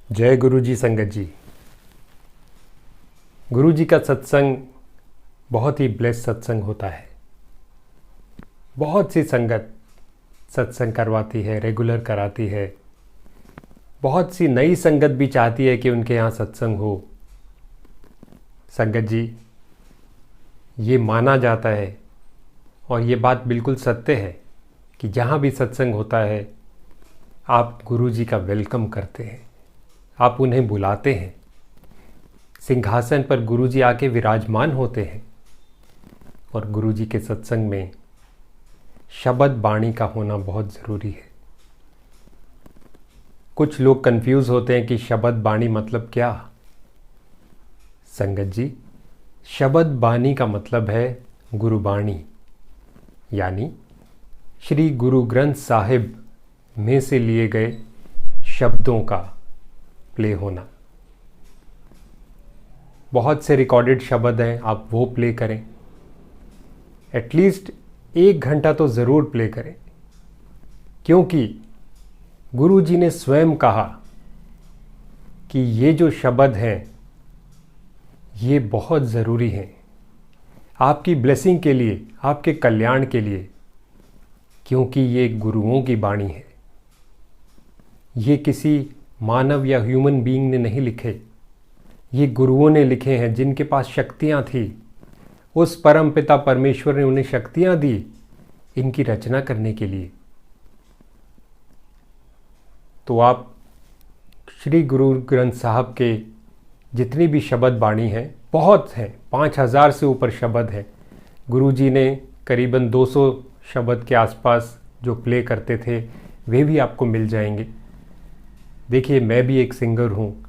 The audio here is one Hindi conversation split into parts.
जय गुरु जी। संगत जी, गुरु जी का सत्संग बहुत ही ब्लेस्ड सत्संग होता है। बहुत सी संगत सत्संग करवाती है, रेगुलर कराती है। बहुत सी नई संगत भी चाहती है कि उनके यहाँ सत्संग हो। संगत जी, ये माना जाता है और ये बात बिल्कुल सत्य है कि जहाँ भी सत्संग होता है आप गुरु जी का वेलकम करते हैं, आप उन्हें बुलाते हैं। सिंहासन पर गुरु जी आके विराजमान होते हैं और गुरु जी के सत्संग में शब्द बाणी का होना बहुत ज़रूरी है। कुछ लोग कंफ्यूज होते हैं कि शब्द बाणी मतलब क्या। संगत जी, शब्द बाणी का मतलब है गुरुबाणी, यानी श्री गुरु ग्रंथ साहिब में से लिए गए शब्दों का प्ले होना। बहुत से रिकॉर्डेड शब्द हैं, आप वो प्ले करें। एटलीस्ट 1 घंटा तो ज़रूर प्ले करें, क्योंकि गुरु जी ने स्वयं कहा कि ये जो शब्द हैं ये बहुत ज़रूरी हैं आपकी ब्लेसिंग के लिए, आपके कल्याण के लिए, क्योंकि ये गुरुओं की बाणी है। ये किसी मानव या ह्यूमन बीइंग ने नहीं लिखे, ये गुरुओं ने लिखे हैं जिनके पास शक्तियाँ थी। उस परम पिता परमेश्वर ने उन्हें शक्तियाँ दी इनकी रचना करने के लिए। तो आप श्री गुरु ग्रंथ साहब के जितनी भी शब्द बाणी हैं, बहुत हैं, 5000 से ऊपर शब्द हैं। गुरु जी ने करीबन 200 शब्द के आसपास जो प्ले करते थे वे भी आपको मिल जाएंगे। देखिए, मैं भी एक सिंगर हूँ,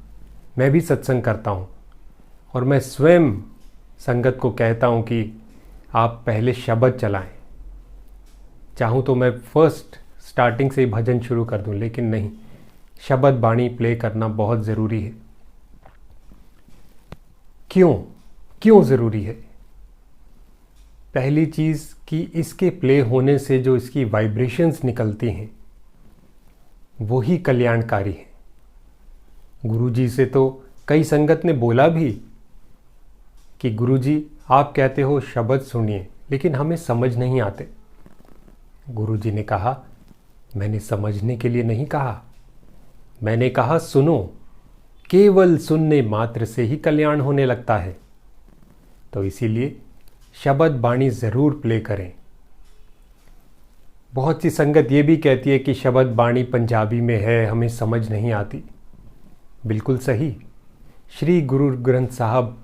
मैं भी सत्संग करता हूँ और मैं स्वयं संगत को कहता हूँ कि आप पहले शब्द चलाएं। चाहूँ तो मैं फर्स्ट स्टार्टिंग से ही भजन शुरू कर दूँ, लेकिन नहीं, शब्द बाणी प्ले करना बहुत ज़रूरी है। क्यों ज़रूरी है? पहली चीज़ कि इसके प्ले होने से जो इसकी वाइब्रेशंस निकलती हैं वो ही कल्याणकारी है। गुरु जी से तो कई संगत ने बोला भी कि गुरु जी आप कहते हो शब्द सुनिए, लेकिन हमें समझ नहीं आते। गुरु जी ने कहा, मैंने समझने के लिए नहीं कहा, मैंने कहा सुनो, केवल सुनने मात्र से ही कल्याण होने लगता है। तो इसीलिए शब्द बाणी ज़रूर प्ले करें। बहुत सी संगत ये भी कहती है कि शब्द बाणी पंजाबी में है, हमें समझ नहीं आती। बिल्कुल सही, श्री गुरु ग्रंथ साहब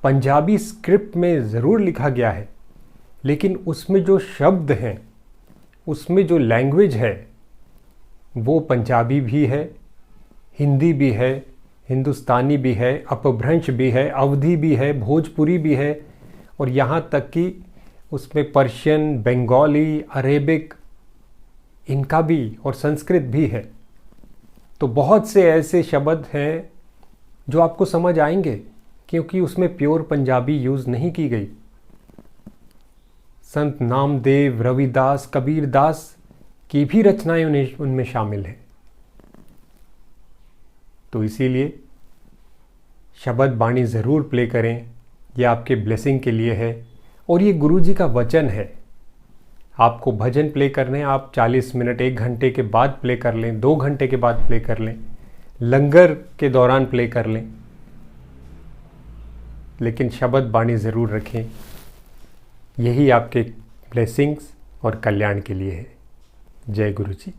पंजाबी स्क्रिप्ट में ज़रूर लिखा गया है, लेकिन उसमें जो शब्द हैं, उसमें जो लैंग्वेज है वो पंजाबी भी है, हिंदी भी है, हिंदुस्तानी भी है, अपभ्रंश भी है, अवधी भी है, भोजपुरी भी है, और यहाँ तक कि उसमें पर्शियन, बंगाली, अरेबिक, इनका भी और संस्कृत भी है। तो बहुत से ऐसे शब्द हैं जो आपको समझ आएंगे, क्योंकि उसमें प्योर पंजाबी यूज़ नहीं की गई। संत नामदेव, रविदास, कबीरदास की भी रचनाएं उनमें शामिल हैं। तो इसीलिए शब्द बाणी ज़रूर प्ले करें, ये आपके ब्लेसिंग के लिए है और ये गुरु जी का वचन है। आपको भजन प्ले करने, आप 40 मिनट, 1 घंटे के बाद प्ले कर लें, 2 घंटे के बाद प्ले कर लें, लंगर के दौरान प्ले कर लें, लेकिन शब्द बाणी ज़रूर रखें। यही आपके ब्लेसिंग्स और कल्याण के लिए है। जय गुरु जी।